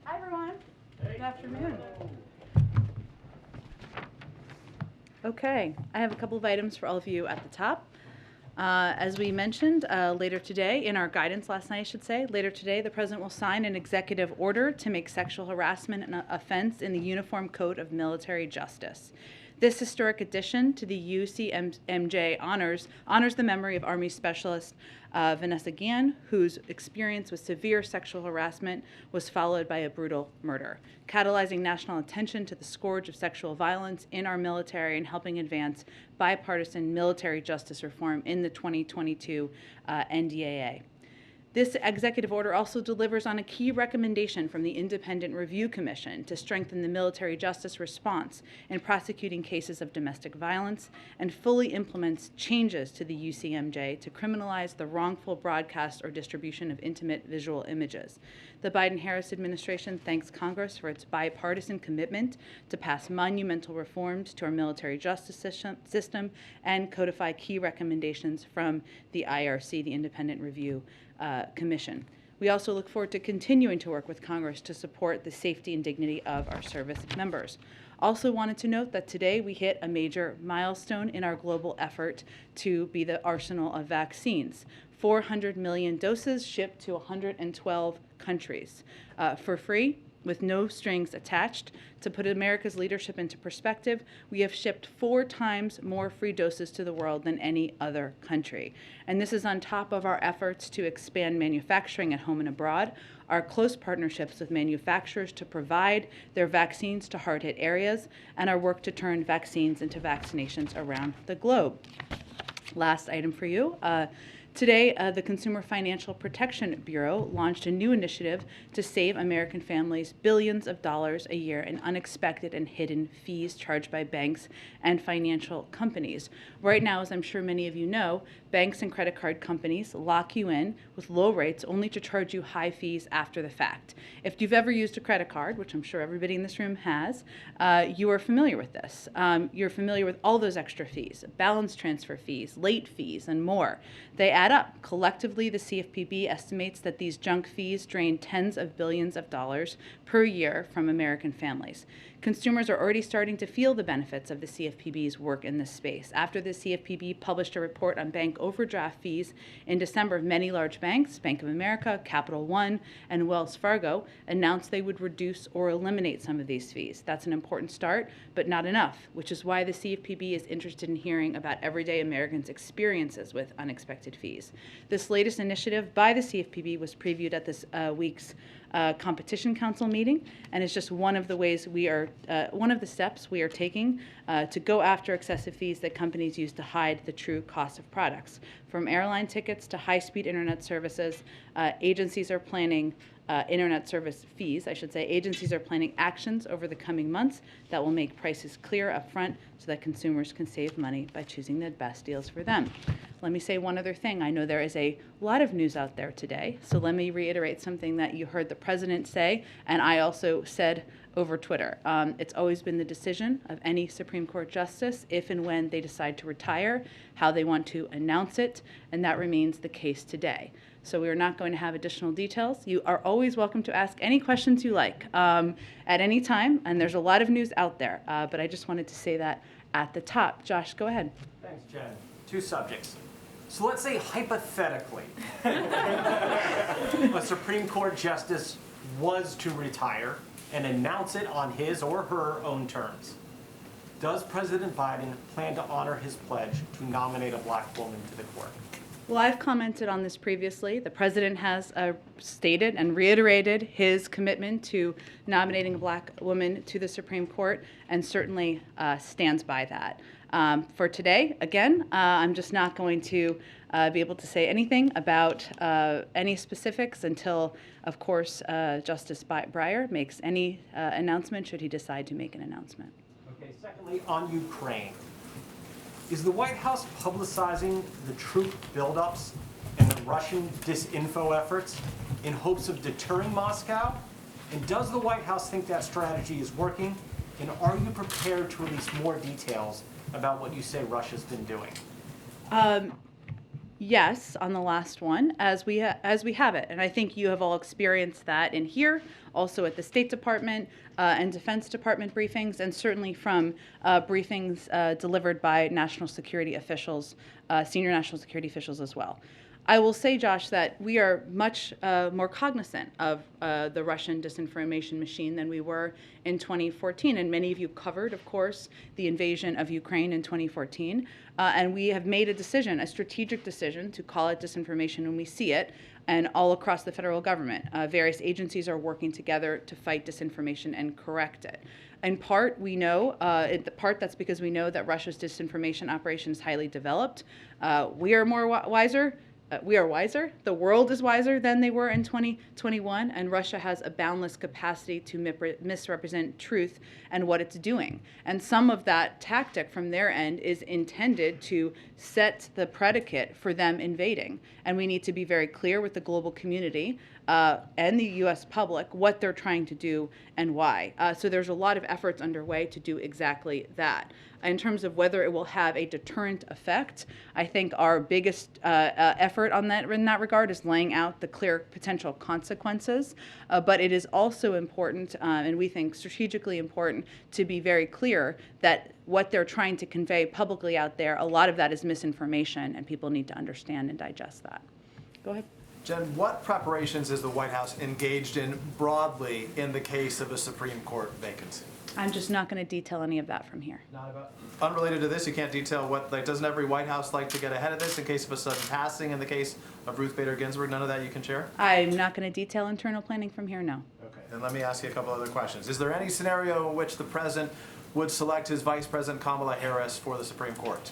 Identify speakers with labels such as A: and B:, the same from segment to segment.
A: Hi, everyone. Good afternoon. Okay, I have a couple of items for all of you at the top. As we mentioned later today, in our guidance last night, I should say, later today, the President will sign an executive order to make sexual harassment an offense in the Uniform Code of Military Justice. This historic addition to the UCMJ honors the memory of Army Specialist Vanessa Guillen, whose experience with severe sexual harassment was followed by a brutal murder, catalyzing national attention to the scourge of sexual violence in our military and helping advance bipartisan military justice reform in the 2022 NDAA. This executive order also delivers on a key recommendation from the Independent Review Commission to strengthen the military justice response in prosecuting cases of domestic violence and fully implements changes to the UCMJ to criminalize the wrongful broadcast or distribution of intimate visual images. The Biden-Harris administration thanks Congress for its bipartisan commitment to pass monumental reforms to our military justice system and codify key recommendations from the IRC, the Independent Review Commission. We also look forward to continuing to work with Congress to support the safety and dignity of our service members. Also wanted to note that today we hit a major milestone in our global effort to be the arsenal of vaccines. 400 million doses shipped to 112 countries for free, with no strings attached. To put America's leadership into perspective, we have shipped 4 times more free doses to the world than any other country. And this is on top of our efforts to expand manufacturing at home and abroad, our close partnerships with manufacturers to provide their vaccines to hard-hit areas, and our work to turn vaccines into vaccinations around the globe. Last item for you. Today, the Consumer Financial Protection Bureau launched a new initiative to save American families billions of dollars a year in unexpected and hidden fees charged by banks and financial companies. Right now, as I'm sure many of you know, banks and credit card companies lock you in with low rates only to charge you high fees after the fact. If you've ever used a credit card, which I'm sure everybody in this room has, you are familiar with this. You're familiar with all those extra fees, balance transfer fees, late fees, and more. They add up. Collectively, the CFPB estimates that these junk fees drain tens of billions of dollars per year from American families. Consumers are already starting to feel the benefits of the CFPB's work in this space. After the CFPB published a report on bank overdraft fees in December, many large banks, Bank of America, Capital One, and Wells Fargo, announced they would reduce or eliminate some of these fees. That's an important start, but not enough, which is why the CFPB is interested in hearing about everyday Americans' experiences with unexpected fees. This latest initiative by the CFPB was previewed at this week's Competition Council meeting, and is just one of the ways one of the steps we are taking to go after excessive fees that companies use to hide the true cost of products. From airline tickets to high-speed internet services, agencies are planning internet service fees, I should say. Agencies are planning actions over the coming months that will make prices clear up front so that consumers can save money by choosing the best deals for them. Let me say one other thing. I know there is a lot of news out there today, so let me reiterate something that you heard the President say, and I also said over Twitter. It's always been the decision of any Supreme Court justice, if and when they decide to retire, how they want to announce it, and that remains the case today. So we are not going to have additional details. You are always welcome to ask any questions you like at any time, and there's a lot of news out there, but I just wanted to say that at the top. Josh, go ahead.
B: Thanks, Jen. 2 subjects. So let's say hypothetically, a Supreme Court justice was to retire and announce it on his or her own terms. Does President Biden plan to honor his pledge to nominate a black woman to the court?
A: Well, I've commented on this previously. The President has stated and reiterated his commitment to nominating a black woman to the Supreme Court, and certainly stands by that. For today, again, I'm just not going to be able to say anything about any specifics until, of course, Justice Breyer makes any announcement, should he decide to make an announcement.
B: Okay, secondly, on Ukraine. Is the White House publicizing the troop buildups and the Russian disinfo efforts in hopes of deterring Moscow? And does the White House think that strategy is working? And are you prepared to release more details about what you say Russia's been doing?
A: Yes, on the last one, as we have it, and I think you have all experienced that in here, also at the State Department and Defense Department briefings, and certainly from briefings delivered by national security officials, senior national security officials as well. I will say, Josh, that we are much more cognizant of the Russian disinformation machine than we were in 2014. And many of you covered, of course, the invasion of Ukraine in 2014. And we have made a decision, a strategic decision, to call it disinformation when we see it. And all across the federal government, various agencies are working together to fight disinformation and correct it. In part, we know, in part that's because we know that Russia's disinformation operation is highly developed. We are more wiser. We are wiser. The world is wiser than they were in 2021, and Russia has a boundless capacity to misrepresent truth and what it's doing. And some of that tactic from their end is intended to set the predicate for them invading. And we need to be very clear with the global community and the U.S. public what they're trying to do and why. So there's a lot of efforts underway to do exactly that. In terms of whether it will have a deterrent effect, I think our biggest effort on that in that regard is laying out the clear potential consequences. But it is also important, and we think strategically important, to be very clear that what they're trying to convey publicly out there, a lot of that is misinformation, and people need to understand and digest that. Go ahead.
C: Jen, what preparations is the White House engaged in broadly in the case of a Supreme Court vacancy?
A: I'm just not going to detail any of that from here.
C: Not about unrelated to this. You can't detail what. Like, doesn't every White House like to get ahead of this in case of a sudden passing? In the case of Ruth Bader Ginsburg, none of that you can share.
A: I'm not going to detail internal planning from here. No.
C: Okay. Then let me ask you a couple other questions. Is there any scenario in which the president would select his Vice President Kamala Harris for the Supreme Court?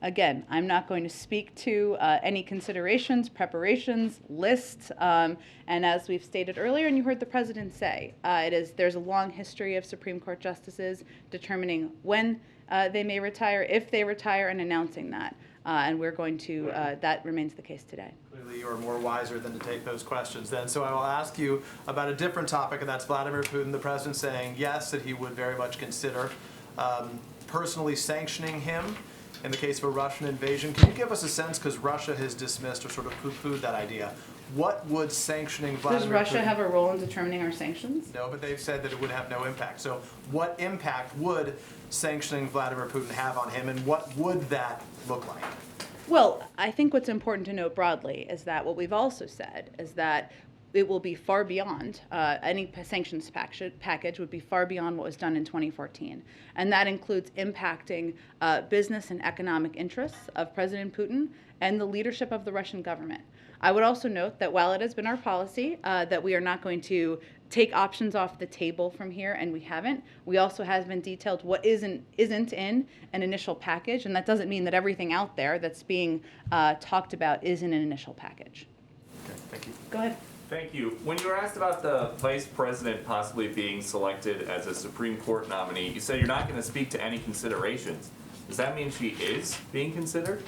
A: Again, I'm not going to speak to any considerations, preparations, lists, and as we've stated earlier, and you heard the president say, there's a long history of Supreme Court justices determining when they may retire, if they retire, and announcing that. And we're going to, that remains the case today.
C: Clearly, you are more wiser than to take those questions then. So I will ask you about a different topic, and that's Vladimir Putin, the president, saying yes, that he would very much consider personally sanctioning him in the case of a Russian invasion. Can you give us a sense, because Russia has dismissed or sort of poo-pooed that idea, what would sanctioning Vladimir
A: Does Russia
C: Putin...
A: have a role in determining our sanctions?
C: No, but they've said that it would have no impact. So what impact would sanctioning Vladimir Putin have on him, and what would that look like?
A: Well, I think what's important to note broadly is that what we've also said is that it will be far beyond, any sanctions package would be far beyond what was done in 2014. And that includes impacting business and economic interests of President Putin and the leadership of the Russian government. I would also note that while it has been our policy that we are not going to take options off the table from here, and we haven't, we also have been detailed what isn't in an initial package, and that doesn't mean that everything out there that's being talked about is in an initial package.
C: Okay, thank you.
A: Go ahead.
D: Thank you. When you were asked about the vice president possibly being selected as a Supreme Court nominee, you said you're not going to speak to any considerations. Does that mean she is being considered?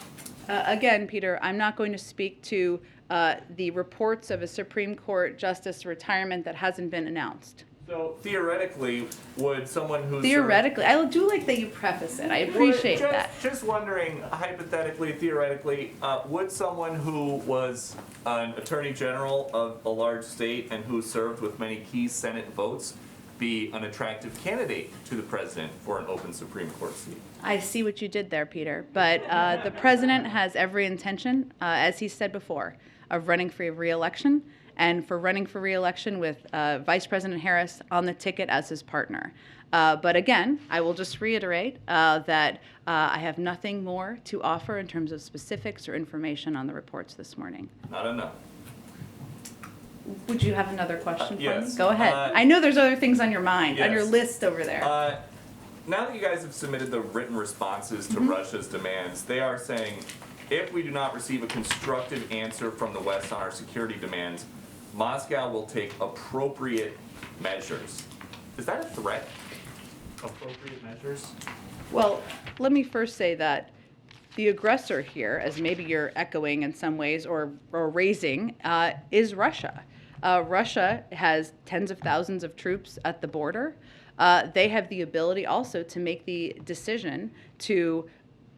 A: Again, Peter, I'm not going to speak to the reports of a Supreme Court justice retirement that hasn't been announced.
D: So theoretically, would someone who's
A: Theoretically, I do like that you preface it. I appreciate that.
D: Just wondering, hypothetically, theoretically, would someone who was an attorney general of a large state and who served with many key Senate votes be an attractive candidate to the president for an open Supreme Court seat?
A: I see what you did there, Peter. But the president has every intention, as he said before, of running for re-election, and for running for re-election with Vice President Harris on the ticket as his partner. But again, I will just reiterate that I have nothing more to offer in terms of specifics or information on the reports this morning.
D: Not enough.
A: Would you have another question for
D: yes.
A: me? Go ahead. I know there's other things on your mind, on
D: yes.
A: your list over there.
D: Now that you guys have submitted the written responses to Russia's demands, they are saying, if we do not receive a constructive answer from the West on our security demands, Moscow will take appropriate measures. Is that a threat? Appropriate measures?
A: Well, let me first say that the aggressor here, as maybe you're echoing in some ways or raising, is Russia. Russia has tens of thousands of troops at the border. They have the ability also to make the decision to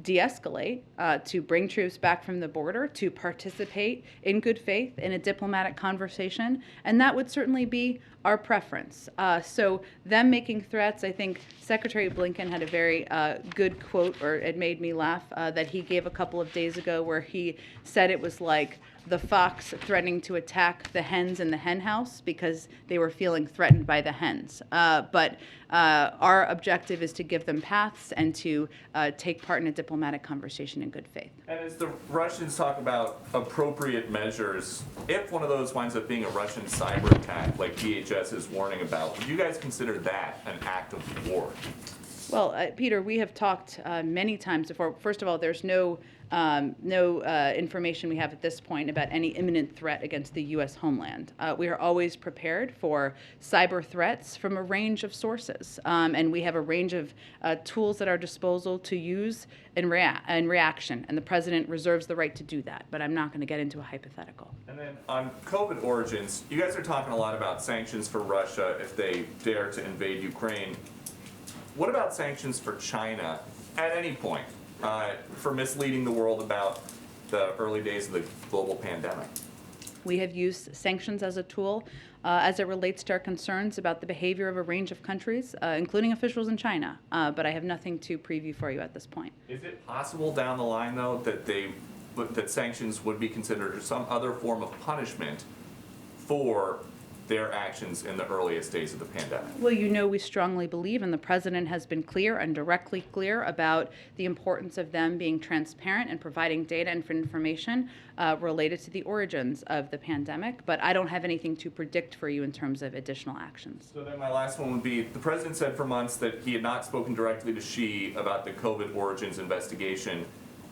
A: de-escalate, to bring troops back from the border, to participate in good faith in a diplomatic conversation, and that would certainly be our preference. So them making threats, I think Secretary Blinken had a very good quote, or it made me laugh, that he gave a couple of days ago where he said it was like the fox threatening to attack the hens in the hen house because they were feeling threatened by the hens. But our objective is to give them paths and to take part in a diplomatic conversation in good faith.
D: And as the Russians talk about appropriate measures, if one of those winds up being a Russian cyber attack, like DHS is warning about, would you guys consider that an act of war?
A: Well, Peter, we have talked many times before. First of all, there's no information we have at this point about any imminent threat against the U.S. homeland. We are always prepared for cyber threats from a range of sources, and we have a range of tools at our disposal to use in reaction, and the president reserves the right to do that, but I'm not going to get into a hypothetical.
D: And then on COVID origins, you guys are talking a lot about sanctions for Russia if they dare to invade Ukraine. What about sanctions for China at any point for misleading the world about the early days of the global pandemic?
A: We have used sanctions as a tool as it relates to our concerns about the behavior of a range of countries, including officials in China, but I have nothing to preview for you at this point.
D: Is it possible down the line, though, that sanctions would be considered some other form of punishment for their actions in the earliest days of the pandemic?
A: Well, you know, we strongly believe, and the president has been clear and directly clear about the importance of them being transparent and providing data and information related to the origins of the pandemic. But I don't have anything to predict for you in terms of additional actions.
D: So then my last one would be, the president said for months that he had not spoken directly to Xi about the COVID origins investigation.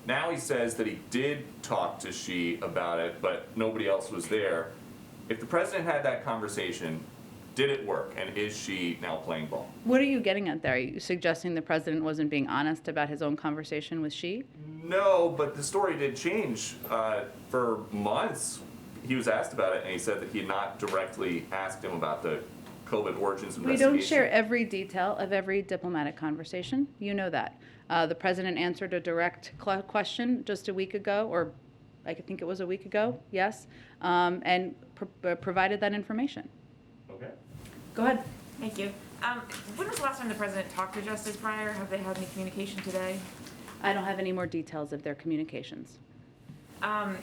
D: Now he says that he did talk to Xi about it, but nobody else was there. If the president had that conversation, did it work? And is Xi now playing ball?
A: What are you getting at there? Are you suggesting the president wasn't being honest about his own conversation with Xi?
D: No, but the story did change. For months, he was asked about it, and he said that he had not directly asked him about the COVID origins investigation.
A: We don't share every detail of every diplomatic conversation. You know that. The president answered a direct question just a week ago, or I think it was a week ago, yes, and provided that information.
D: Okay.
A: Go ahead.
E: Thank you. When was the last time the president talked to Justice Breyer? Have they had any communication today?
A: I don't have any more details of their communications.
E: I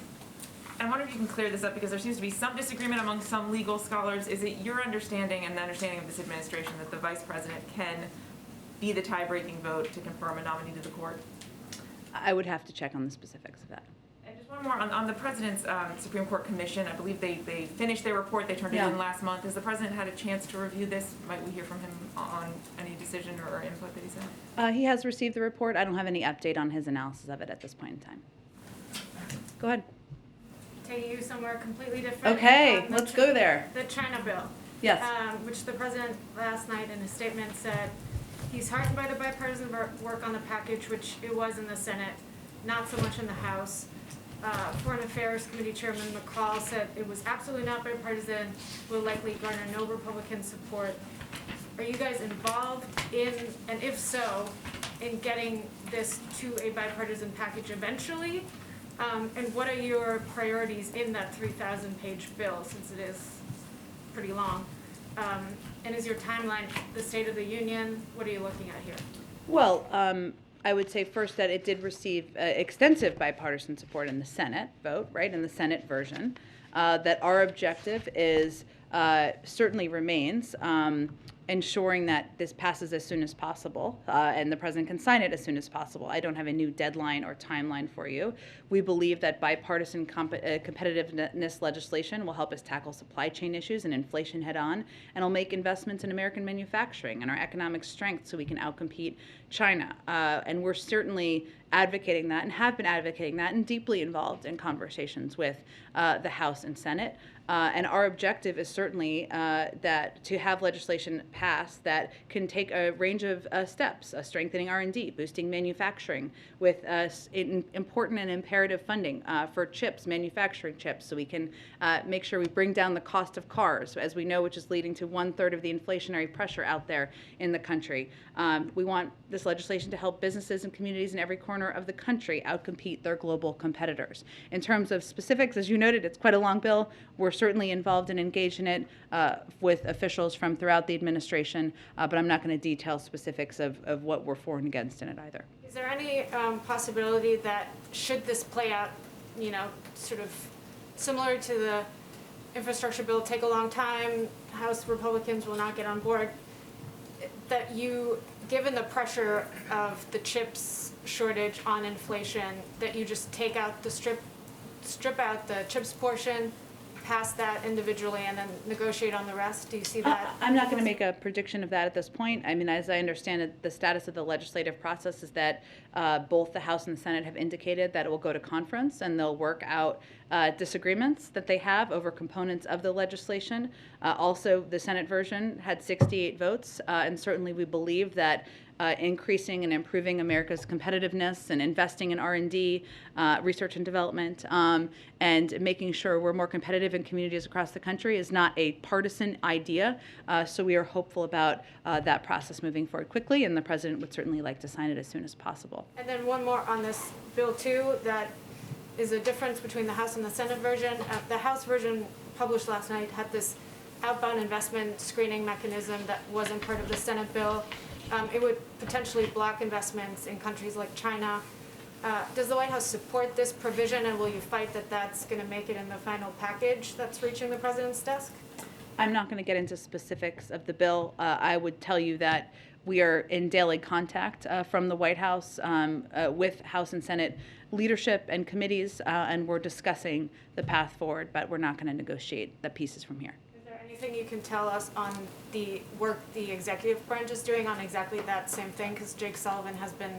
E: wonder if you can clear this up because there seems to be some disagreement among some legal scholars. Is it your understanding and the understanding of this administration that the vice president can be the tie-breaking vote to confirm a nominee to the court?
A: I would have to check on the specifics of that.
E: And just one more on the president's Supreme Court commission. I believe they finished their report. They turned it in last month. Has the president had a chance to review this? Might we hear from him on any decision or input that he's had?
A: He has received the report. I don't have any update on his analysis of it at this point in time. Go ahead.
F: Take you somewhere completely different.
A: Okay, let's go there.
F: The China bill.
A: Yes.
F: Which the president last night in his statement said he's heartened by the bipartisan work on the package, which it was in the Senate, not so much in the House. Foreign Affairs Committee Chairman McCall said it was absolutely not bipartisan, will likely garner no Republican support. Are you guys involved in, and if so, in getting this to a bipartisan package eventually? And what are your priorities in that 3,000-page bill, since it is pretty long? And is your timeline the State of the Union? What are you looking at here?
A: Well, I would say first that it did receive extensive bipartisan support in the Senate vote, right, in the Senate version. That our objective is, certainly remains, ensuring that this passes as soon as possible and the president can sign it as soon as possible. I don't have a new deadline or timeline for you. We believe that bipartisan competitiveness legislation will help us tackle supply chain issues and inflation head on, and will make investments in American manufacturing and our economic strength so we can outcompete China. And we're certainly advocating that and have been advocating that and deeply involved in conversations with the House and Senate. And our objective is certainly that to have legislation passed that can take a range of steps, strengthening R&D, boosting manufacturing with important and imperative funding for chips, manufacturing chips, so we can make sure we bring down the cost of cars, as we know, which is leading to 1/3 of the inflationary pressure out there in the country. We want this legislation to help businesses and communities in every corner of the country outcompete their global competitors. In terms of specifics, as you noted, it's quite a long bill. We're certainly involved and engaged in it with officials from throughout the administration, but I'm not going to detail specifics of what we're for and against in it either.
F: Is there any possibility that should this play out, sort of similar to the infrastructure bill, take a long time, House Republicans will not get on board, that you, given the pressure of the chips shortage on inflation, that you just take out the strip out the chips portion, pass that individually, and then negotiate on the rest? Do you see that?
A: I'm not going to make a prediction of that at this point. I mean, as I understand it, the status of the legislative process is that both the House and the Senate have indicated that it will go to conference and they'll work out disagreements that they have over components of the legislation. Also, the Senate version had 68 votes, and certainly we believe that increasing and improving America's competitiveness and investing in R&D, research and development, and making sure we're more competitive in communities across the country is not a partisan idea. So we are hopeful about that process moving forward quickly, and the President would certainly like to sign it as soon as possible.
F: And then one more on this bill too, that is a difference between the House and the Senate version. The House version published last night had this outbound investment screening mechanism that wasn't part of the Senate bill. It would potentially block investments in countries like China. Does the White House support this provision, and will you fight that that's going to make it in the final package that's reaching the President's desk?
A: I'm not going to get into specifics of the bill. I would tell you that we are in daily contact from the White House with House and Senate leadership and committees, and we're discussing the path forward, but we're not going to negotiate the pieces from here.
F: Is there anything you can tell us on the work the executive branch is doing on exactly that same thing? Because Jake Sullivan has been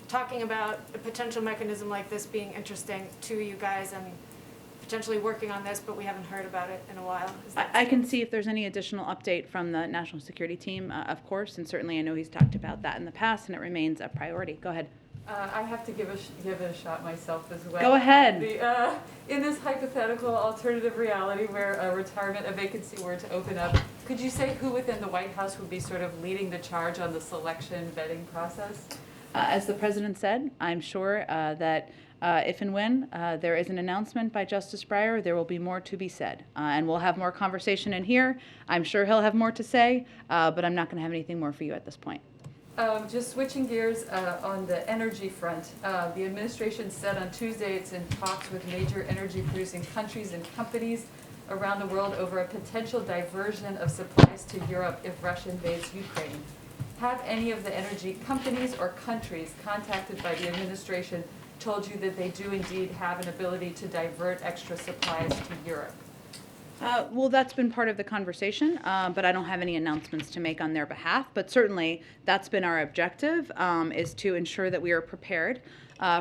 F: talking about a potential mechanism like this being interesting to you guys and potentially working on this, but we haven't heard about it in a while.
A: I can see if there's any additional update from the National Security Team, of course, and certainly I know he's talked about that in the past, and it remains a priority. Go ahead.
G: I have to give it a shot myself as well.
A: Go ahead.
G: In this hypothetical alternative reality where a vacancy were to open up, could you say who within the White House would be sort of leading the charge on the selection vetting process?
A: As the President said, I'm sure that if and when there is an announcement by Justice Breyer, there will be more to be said. And we'll have more conversation in here. I'm sure he'll have more to say, but I'm not going to have anything more for you at this point.
G: Just switching gears on the energy front, the administration said on Tuesday it's in talks with major energy producing countries and companies around the world over a potential diversion of supplies to Europe if Russia invades Ukraine. Have any of the energy companies or countries contacted by the administration told you that they do indeed have an ability to divert extra supplies to Europe?
A: Well, that's been part of the conversation, but I don't have any announcements to make on their behalf. But certainly, that's been our objective, is to ensure that we are prepared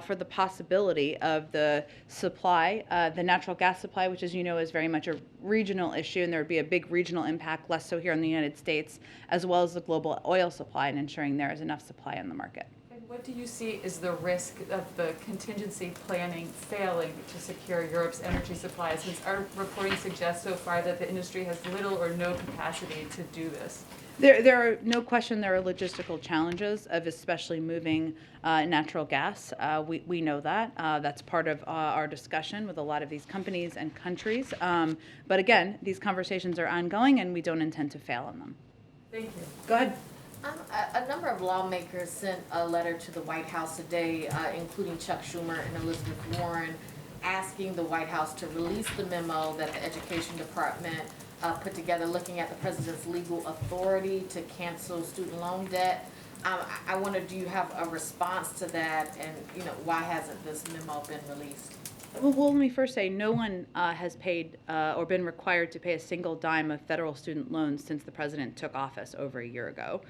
A: for the possibility of the supply, the natural gas supply, which, as you know, is very much a regional issue, and there would be a big regional impact, less so here in the United States, as well as the global oil supply, and ensuring there is enough supply on the market.
G: What do you see is the risk of the contingency planning failing to secure Europe's energy supply, since our reporting suggests so far that the industry has little or no capacity to do this?
A: There are no question there are logistical challenges of especially moving natural gas. We know that. That's part of our discussion with a lot of these companies and countries. But again, these conversations are ongoing and we don't intend to fail on them.
G: Thank you.
A: Go ahead.
H: A number of lawmakers sent a letter to the White House today, including Chuck Schumer and Elizabeth Warren, asking the White House to release the memo that the Education Department put together looking at the president's legal authority to cancel student loan debt. I wonder, do you have a response to that, and why hasn't this memo been released?
A: Well, let me first say no one has paid or been required to pay a single dime of federal student loans since the president took office over a year ago.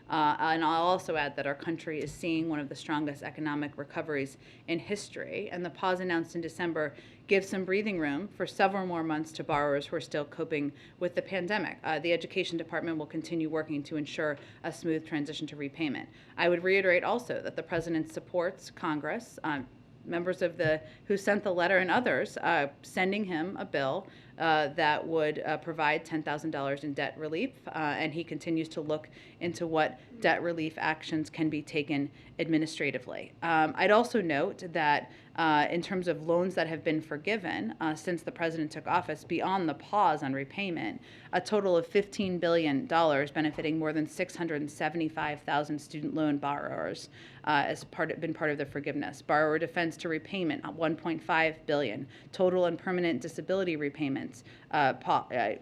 A: And I'll also add that our country is seeing one of the strongest economic recoveries in history, and the pause announced in December gives some breathing room for several more months to borrowers who are still coping with the pandemic. The Education Department will continue working to ensure a smooth transition to repayment. I would reiterate also that the President supports Congress, members of who sent the letter and others, sending him a bill that would provide $10,000 in debt relief, and he continues to look into what debt relief actions can be taken administratively. I'd also note that in terms of loans that have been forgiven since the president took office, beyond the pause on repayment, a total of $15 billion benefiting more than 675,000 student loan borrowers been part of the forgiveness. Borrower defense to repayment, $1.5 billion. Total and permanent disability repayments,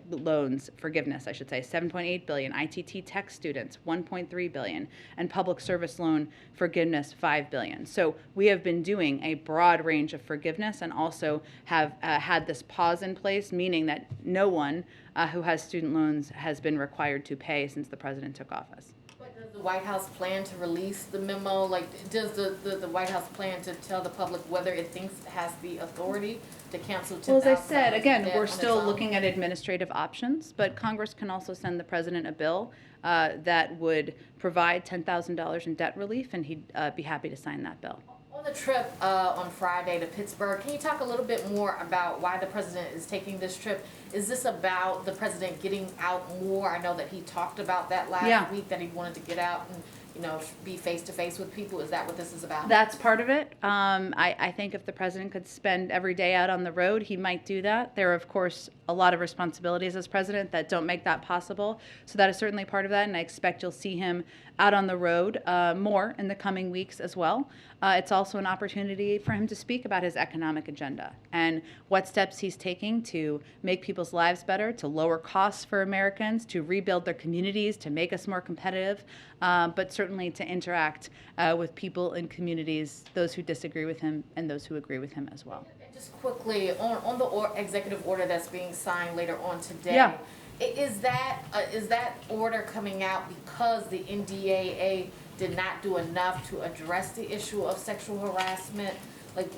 A: loans forgiveness, I should say, $7.8 billion. ITT tech students, $1.3 billion. And public service loan forgiveness, $5 billion. So we have been doing a broad range of forgiveness and also have had this pause in place, meaning that no one who has student loans has been required to pay since the president took office.
H: But does the White House plan to release the memo? Like, does the White House plan to tell the public whether it thinks it has the authority to cancel $10,000?
A: Well, as I said, again,
H: debt
A: we're
H: on its
A: still
H: own?
A: looking at administrative options, but Congress can also send the president a bill that would provide $10,000 in debt relief, and he'd be happy to sign that bill.
H: On the trip on Friday to Pittsburgh, can you talk a little bit more about why the president is taking this trip? Is this about the president getting out more? I know that he talked about that last week, that he wanted to get out and, you know, be face to face with people. Is that what this is about?
A: That's part of it. I think if the president could spend every day out on the road, he might do that. There are, of course, a lot of responsibilities as president that don't make that possible. So that is certainly part of that, and I expect you'll see him out on the road more in the coming weeks as well. It's also an opportunity for him to speak about his economic agenda and what steps he's taking to make people's lives better, to lower costs for Americans, to rebuild their communities, to make us more competitive, but certainly to interact with people in communities, those who disagree with him and those who agree with him as well.
H: And just quickly, on the executive order that's being signed later on today,
A: Yeah.
H: Is that order coming out because the NDAA did not do enough to address the issue of sexual harassment? Like,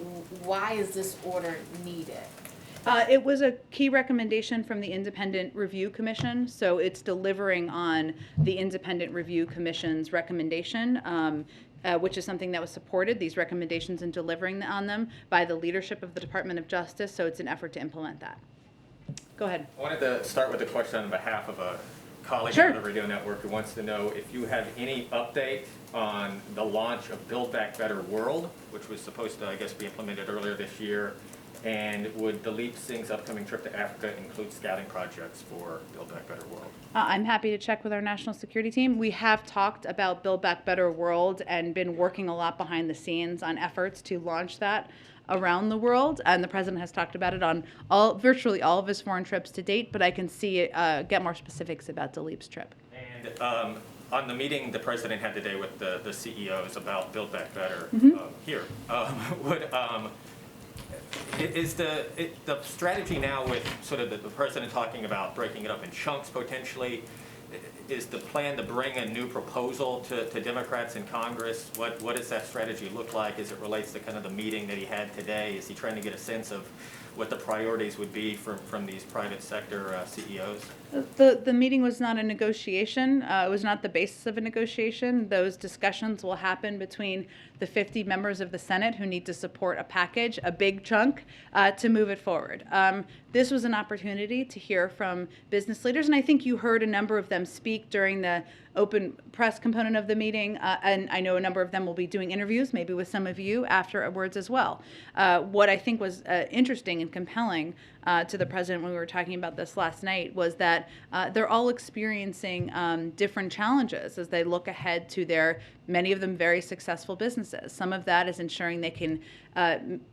H: why is this order needed?
A: It was a key recommendation from the Independent Review Commission, so it's delivering on the Independent Review Commission's recommendation, which is something that was supported, these recommendations, and delivering on them by the leadership of the Department of Justice, so it's an effort to implement that. Go ahead.
I: I wanted to start with a question on behalf of a colleague
A: Sure.
I: on the radio network who wants to know if you have any update on the launch of Build Back Better World, which was supposed to, I guess, be implemented earlier this year, and would Dalip Singh's upcoming trip to Africa include scouting projects for Build Back Better World?
A: I'm happy to check with our national security team. We have talked about Build Back Better World and been working a lot behind the scenes on efforts to launch that around the world, and the president has talked about it on virtually all of his foreign trips to date, but I can get more specifics about Dalip's trip.
I: And on the meeting the president had today with the CEOs about Build Back Better is the strategy now with sort of the president talking about breaking it up in chunks potentially, is the plan to bring a new proposal to Democrats in Congress? What does that strategy look like as it relates to kind of the meeting that he had today? Is he trying to get a sense of what the priorities would be from these private sector CEOs?
A: The meeting was not a negotiation. It was not the basis of a negotiation. Those discussions will happen between the 50 members of the Senate who need to support a package, a big chunk, to move it forward. This was an opportunity to hear from business leaders, and I think you heard a number of them speak during the open press component of the meeting, and I know a number of them will be doing interviews, maybe with some of you afterwards as well. What I think was interesting and compelling to the president when we were talking about this last night was that they're all experiencing different challenges as they look ahead to their, many of them very successful businesses. Some of that is ensuring they can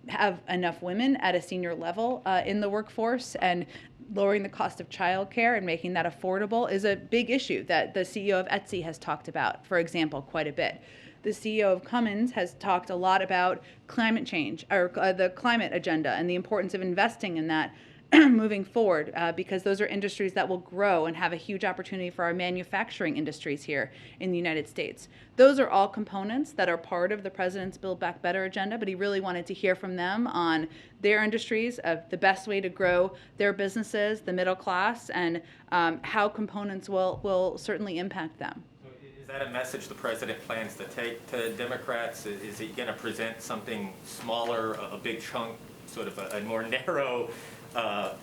A: have enough women at a senior level in the workforce, and lowering the cost of childcare and making that affordable is a big issue that the CEO of Etsy has talked about, for example, quite a bit. The CEO of Cummins has talked a lot about climate change, or the climate agenda, and the importance of investing in that moving forward, because those are industries that will grow and have a huge opportunity for our manufacturing industries here in the United States. Those are all components that are part of the president's Build Back Better agenda, but he really wanted to hear from them on their industries, of the best way to grow their businesses, the middle class, and how components will certainly impact them.
I: Is that a message the president plans to take to Democrats? Is he going to present something smaller, a big chunk, sort of a more narrow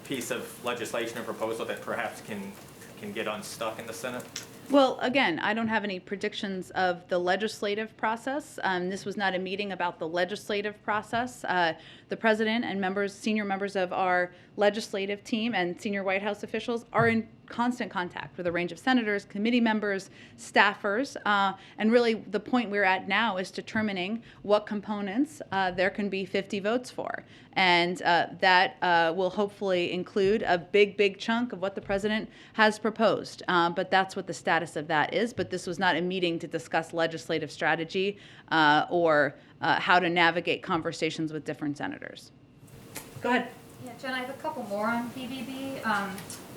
I: piece of legislation or proposal that perhaps can get unstuck in the Senate?
A: Well, again, I don't have any predictions of the legislative process. This was not a meeting about the legislative process. The president and senior members of our legislative team and senior White House officials are in constant contact with a range of senators, committee members, staffers, and really the point we're at now is determining what components there can be 50 votes for. And that will hopefully include a big chunk of what the president has proposed. But that's what the status of that is. But this was not a meeting to discuss legislative strategy or how to navigate conversations with different senators. Go ahead.
J: Yeah, Jen, I have a couple more on BBB.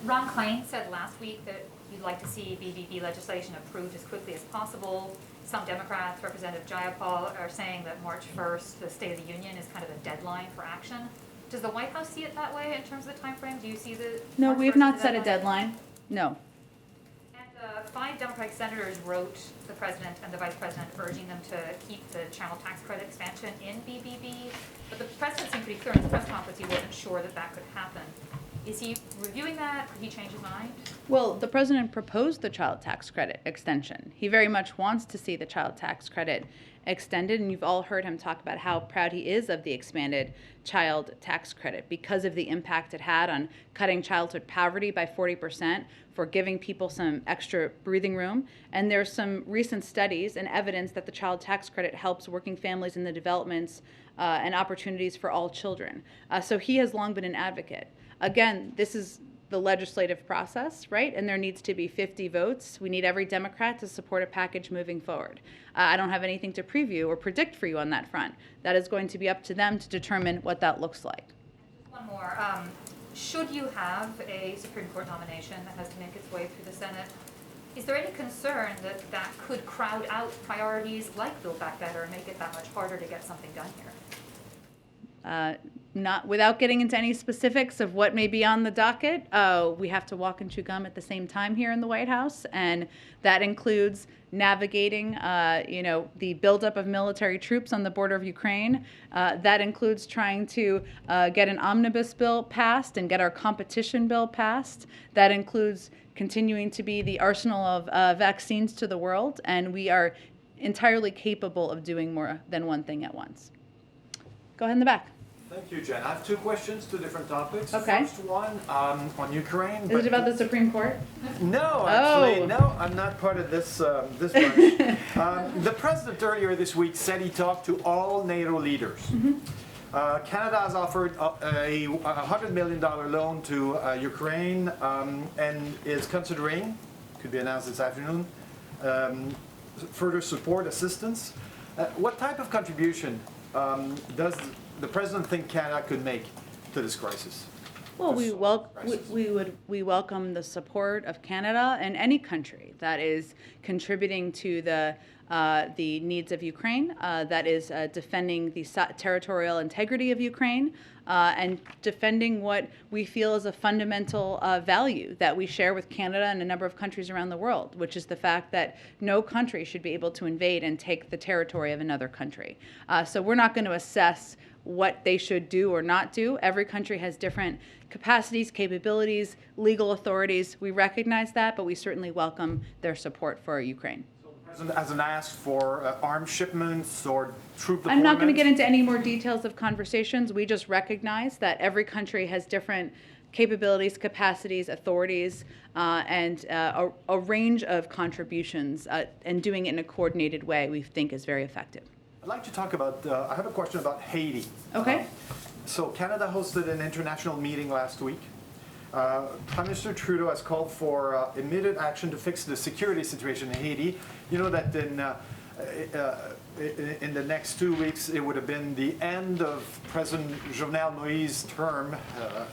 J: Ron Klain said last week that you'd like to see BBB legislation approved as quickly as possible. Some Democrats, Representative Jayapal, are saying that March 1st, the State of the Union, is kind of a deadline for action. Does the White House see it that way in terms of the time frame? Do you see the
A: No,
J: March
A: we've
J: 1st
A: not
J: as
A: set a deadline. No.
J: And 5 Democratic senators wrote the president and the vice president urging them to keep the child tax credit expansion in BBB. But the president seemed pretty clear in the press conference he wasn't sure that that could happen. Is he reviewing that? Could he change his mind?
A: Well, the president proposed the child tax credit extension. He very much wants to see the child tax credit extended, and you've all heard him talk about how proud he is of the expanded child tax credit because of the impact it had on cutting childhood poverty by 40%, for giving people some extra breathing room. And there's some recent studies and evidence that the child tax credit helps working families in the developments and opportunities for all children. So he has long been an advocate. Again, this is the legislative process, right? And there needs to be 50 votes. We need every Democrat to support a package moving forward. I don't have anything to preview or predict for you on that front. That is going to be up to them to determine what that looks like.
J: One more. Should you have a Supreme Court nomination that has to make its way through the Senate, is there any concern that that could crowd out priorities like Build Back Better and make it that much harder to get something done here?
A: Not without getting into any specifics of what may be on the docket. We have to walk and chew gum at the same time here in the White House, and that includes navigating, the buildup of military troops on the border of Ukraine. That includes trying to get an omnibus bill passed and get our competition bill passed. That includes continuing to be the arsenal of vaccines to the world, and we are entirely capable of doing more than one thing at once. Go ahead in the back.
K: Thank you, Jen. I have 2 questions, 2 different topics.
A: Okay.
K: First one on Ukraine.
A: Is it about the Supreme Court?
K: No, actually,
A: Oh.
K: no. I'm not part of this this bunch. The president earlier this week said he talked to all NATO leaders. Canada has offered a $100 million loan to Ukraine and is considering, could be announced this afternoon, further support assistance. What type of contribution does the president think Canada could make to this crisis?
A: Well, we welcome the support of Canada and any country that is contributing to the needs of Ukraine, that is defending the territorial integrity of Ukraine, and defending what we feel is a fundamental value that we share with Canada and a number of countries around the world, which is the fact that no country should be able to invade and take the territory of another country. So we're not going to assess what they should do or not do. Every country has different capacities, capabilities, legal authorities. We recognize that, but we certainly welcome their support for Ukraine.
K: So the president hasn't asked for arms shipments or troop deployments?
A: I'm not going to get into any more details of conversations. We just recognize that every country has different capabilities, capacities, authorities, and a range of contributions, and doing it in a coordinated way we think is very effective.
K: I'd like to talk about, I have a question about Haiti.
A: Okay.
K: So Canada hosted an international meeting last week. Prime Minister Trudeau has called for immediate action to fix the security situation in Haiti. You know that in in the next 2 weeks, it would have been the end of President Jovenel Moïse's term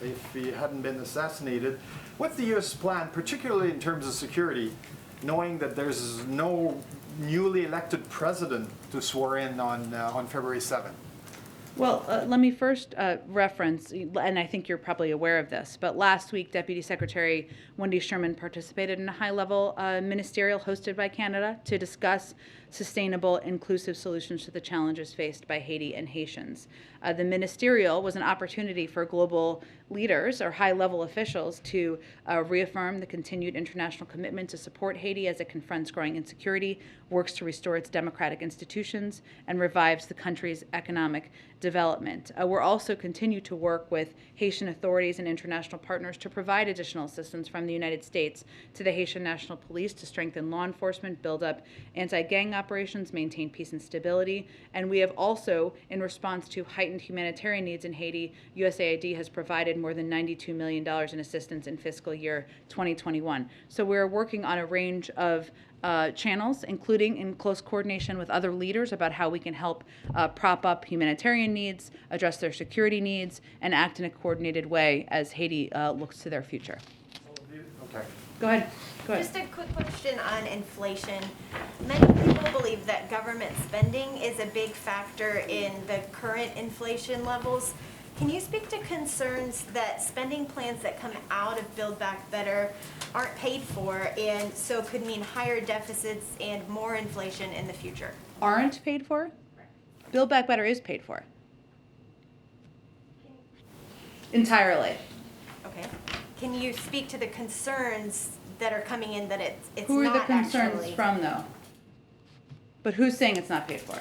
K: if he hadn't been assassinated. What's the U.S. plan, particularly in terms of security, knowing that there's no newly elected president to swear in on February 7th?
A: Well, let me first reference, and I think you're probably aware of this, but last week Deputy Secretary Wendy Sherman participated in a high-level ministerial hosted by Canada to discuss sustainable, inclusive solutions to the challenges faced by Haiti and Haitians. The ministerial was an opportunity for global leaders or high-level officials to reaffirm the continued international commitment to support Haiti as it confronts growing insecurity, works to restore its democratic institutions, and revives the country's economic development. We're also continue to work with Haitian authorities and international partners to provide additional assistance from the United States to the Haitian National Police to strengthen law enforcement, build up anti-gang operations, maintain peace and stability. And we have also, in response to heightened humanitarian needs in Haiti, USAID has provided more than $92 million in assistance in fiscal year 2021. So we're working on a range of channels, including in close coordination with other leaders about how we can help prop up humanitarian needs, address their security needs, and act in a coordinated way as Haiti looks to their future.
K: Okay.
A: Go ahead.
L: Just a quick question on inflation. Many people believe that government spending is a big factor in the current inflation levels. Can you speak to concerns that spending plans that come out of Build Back Better aren't paid for and so could mean higher deficits and more inflation in the future?
A: Aren't paid for? Build Back Better is paid for. Entirely.
L: Okay. Can you speak to the concerns that are coming in that it's
A: Who are
L: not
A: the concerns
L: actually
A: from, though? But who's saying it's not paid for?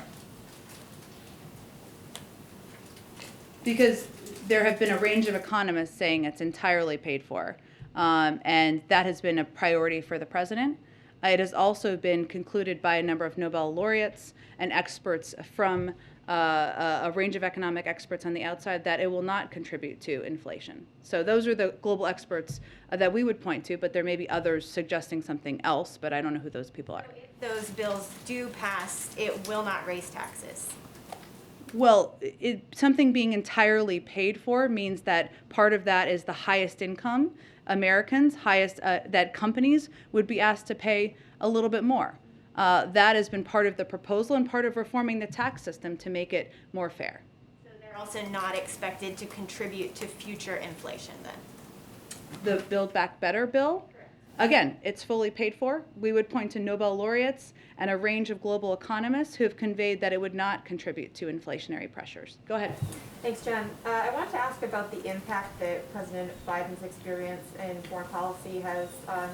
A: Because there have been a range of economists saying it's entirely paid for, and that has been a priority for the president. It has also been concluded by a number of Nobel laureates and experts from a range of economic experts on the outside that it will not contribute to inflation. So those are the global experts that we would point to, but there may be others suggesting something else, but I don't know who those people are.
L: if those bills do pass, it will not raise taxes?
A: Well, something being entirely paid for means that part of that is the highest income Americans, that companies would be asked to pay a little bit more. That has been part of the proposal and part of reforming the tax system to make it more fair.
L: So they're also not expected to contribute to future inflation then?
A: The Build Back Better bill, again, it's fully paid for. We would point to Nobel laureates and a range of global economists who have conveyed that it would not contribute to inflationary pressures. Go ahead.
E: Thanks, Jen. I wanted to ask about the impact that President Biden's experience in foreign policy has on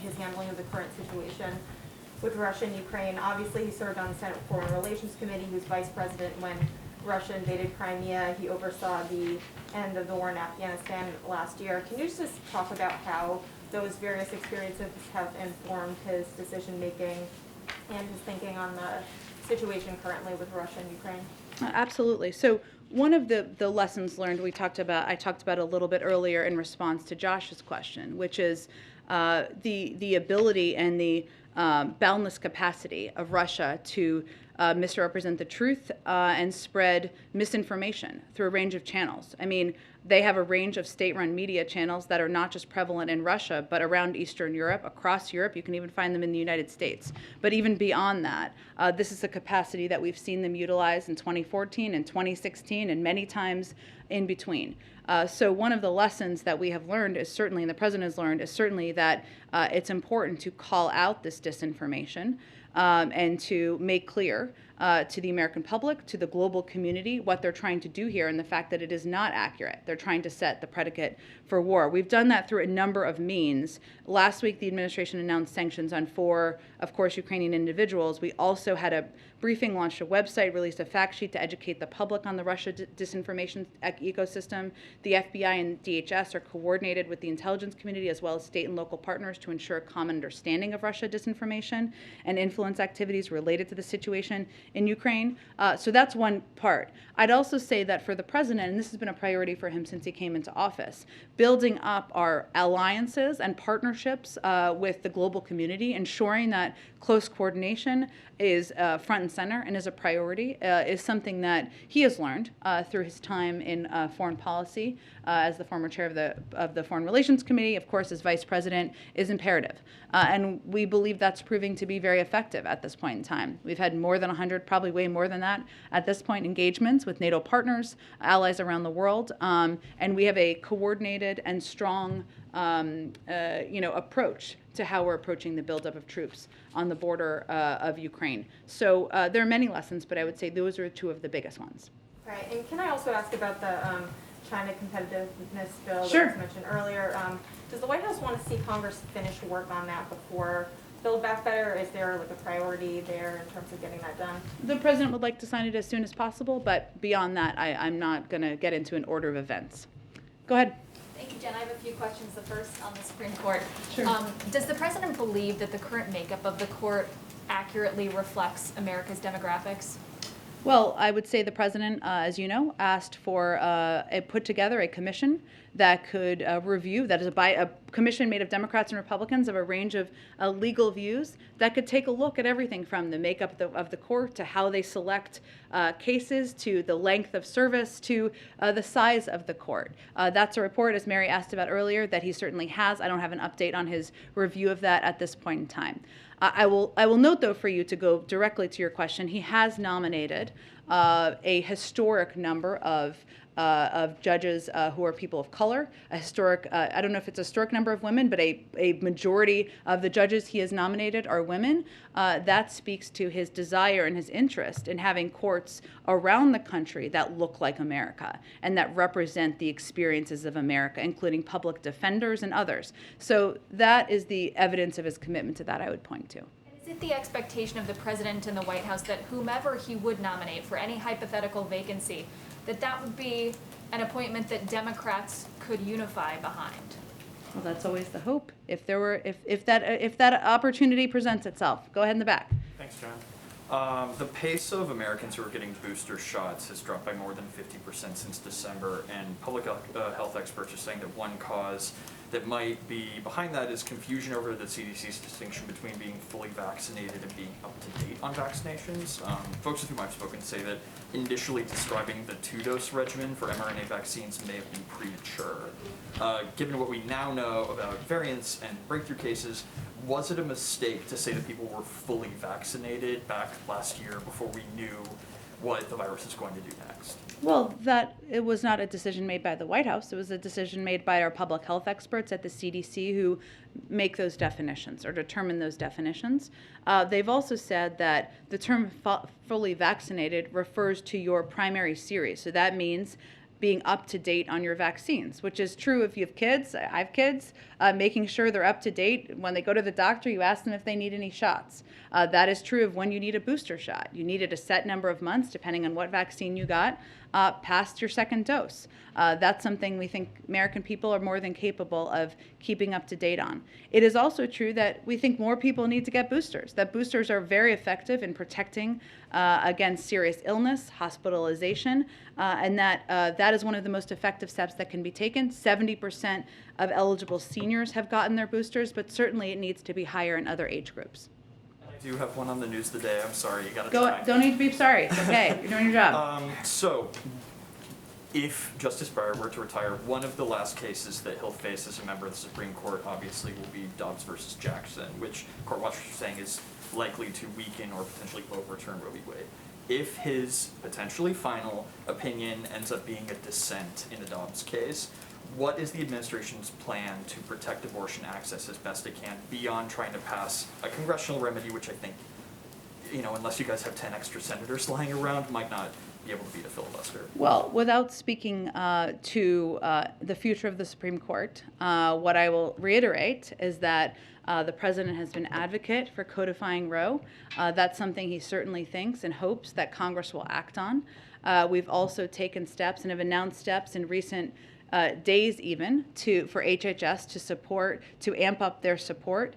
E: his handling of the current situation with Russia and Ukraine. Obviously, he served on the Senate Foreign Relations Committee. He was vice president when Russia invaded Crimea. He oversaw the end of the war in Afghanistan last year. Can you just talk about how those various experiences have informed his decision-making and his thinking on the situation currently with Russia and Ukraine?
A: Absolutely. So one of the lessons learned I talked about a little bit earlier in response to Josh's question, which is the ability and the boundless capacity of Russia to misrepresent the truth and spread misinformation through a range of channels. I mean, they have a range of state-run media channels that are not just prevalent in Russia, but around Eastern Europe, across Europe. You can even find them in the United States. But even beyond that, this is a capacity that we've seen them utilize in 2014 and 2016 and many times in between. So one of the lessons that we have learned is certainly, and the president has learned, is certainly that it's important to call out this disinformation and to make clear to the American public, to the global community, what they're trying to do here and the fact that it is not accurate. They're trying to set the predicate for war. We've done that through a number of means. Last week, the administration announced sanctions on 4, of course, Ukrainian individuals. We also had a briefing, launched a website, released a fact sheet to educate the public on the Russia disinformation ecosystem. The FBI and DHS are coordinated with the intelligence community as well as state and local partners to ensure a common understanding of Russia disinformation and influence activities related to the situation, in Ukraine. So that's one part. I'd also say that for the president, and this has been a priority for him since he came into office, building up our alliances and partnerships with the global community, ensuring that close coordination is front and center and is a priority, is something that he has learned through his time in foreign policy as the former chair of the Foreign Relations Committee, of course, as vice president, is imperative. And we believe that's proving to be very effective at this point in time. We've had more than 100, probably way more than that at this point, engagements with NATO partners, allies around the world, and we have a coordinated and strong approach to how we're approaching the buildup of troops on the border of Ukraine. So there are many lessons, but I would say those are two of the biggest ones.
E: Right, and can I also ask about the China competitiveness bill
A: Sure.
E: that was mentioned earlier? Does the White House want to see Congress finish work on that before Build Back Better? Is there like a priority there in terms of getting that done?
A: The president would like to sign it as soon as possible, but beyond that, I'm not going to get into an order of events. Go ahead.
J: Thank you, Jen. I have a few questions. The first on the Supreme Court.
A: Sure.
J: Does the president believe that the current makeup of the court accurately reflects America's demographics?
A: Well, I would say the president, as you know, asked for put together a commission that could review, that is a commission made of Democrats and Republicans of a range of legal views that could take a look at everything from the makeup of the court to how they select cases to the length of service to the size of the court. That's a report, as Mary asked about earlier, that he certainly has. I don't have an update on his review of that at this point in time. I will note, though, for you to go directly to your question, he has nominated a historic number of judges who are people of color, a historic, I don't know if it's a historic number of women, but a majority of the judges he has nominated are women. That speaks to his desire and his interest in having courts around the country that look like America and that represent the experiences of America, including public defenders and others. So that is the evidence of his commitment to that I would point to.
J: Is it the expectation of the president and the White House that whomever he would nominate for any hypothetical vacancy, that would be an appointment that Democrats could unify behind?
A: Well, that's always the hope. If that opportunity presents itself, go ahead in the back.
M: Thanks, John. The pace of Americans who are getting booster shots has dropped by more than 50% since December, and public health experts are saying that one cause that might be behind that is confusion over the CDC's distinction between being fully vaccinated and being up to date on vaccinations. Folks with whom I've spoken say that initially describing the 2-dose regimen for mRNA vaccines may have been premature. Given what we now know about variants and breakthrough cases, was it a mistake to say that people were fully vaccinated back last year before we knew what the virus is going to do next?
A: Well, it was not a decision made by the White House. It was a decision made by our public health experts at the CDC who make those definitions or determine those definitions. They've also said that the term fully vaccinated refers to your primary series. So that means being up to date on your vaccines, which is true if you have kids. I have kids, making sure they're up to date. When they go to the doctor, you ask them if they need any shots. That is true of when you need a booster shot. You needed a set number of months, depending on what vaccine you got, past your second dose. That's something we think American people are more than capable of keeping up to date on. It is also true that we think more people need to get boosters, that boosters are very effective in protecting against serious illness, hospitalization, and that is one of the most effective steps that can be taken. 70% of eligible seniors have gotten their boosters, but certainly it needs to be higher in other age groups.
M: I do have one on the news today. I'm sorry, you gotta
A: Go.
M: try.
A: Don't need to be sorry. It's okay. You're doing your job.
M: So, if Justice Breyer were to retire, one of the last cases that he'll face as a member of the Supreme Court obviously will be Dobbs versus Jackson, which court watchers are saying is likely to weaken or potentially overturn Roe v. Wade. If his potentially final opinion ends up being a dissent in the Dobbs case, what is the administration's plan to protect abortion access as best it can beyond trying to pass a congressional remedy, which I think, unless you guys have 10 extra senators lying around, might not be able to beat a filibuster?
A: Well, without speaking to the future of the Supreme Court, what I will reiterate is that the president has been advocate for codifying Roe. That's something he certainly thinks and hopes that Congress will act on. We've also taken steps and have announced steps in recent days even for HHS to amp up their support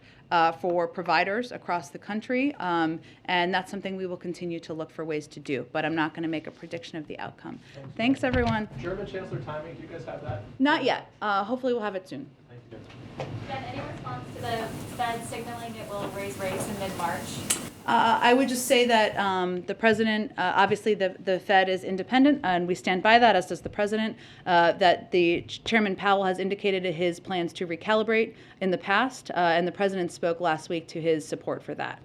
A: for providers across the country, and that's something we will continue to look for ways to do, but I'm not going to make a prediction of the outcome. Thanks, everyone.
B: German Chancellor timing, do you guys have that?
A: Not yet. Hopefully we'll have it soon.
B: Thank you.
J: Jen, any response to the Fed signaling it will raise rates in mid-March?
A: I would just say that the president, obviously the Fed is independent, and we stand by that, as does the president, that the Chairman Powell has indicated his plans to recalibrate in the past, and the president spoke last week to his support for that.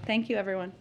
A: Thank you, everyone.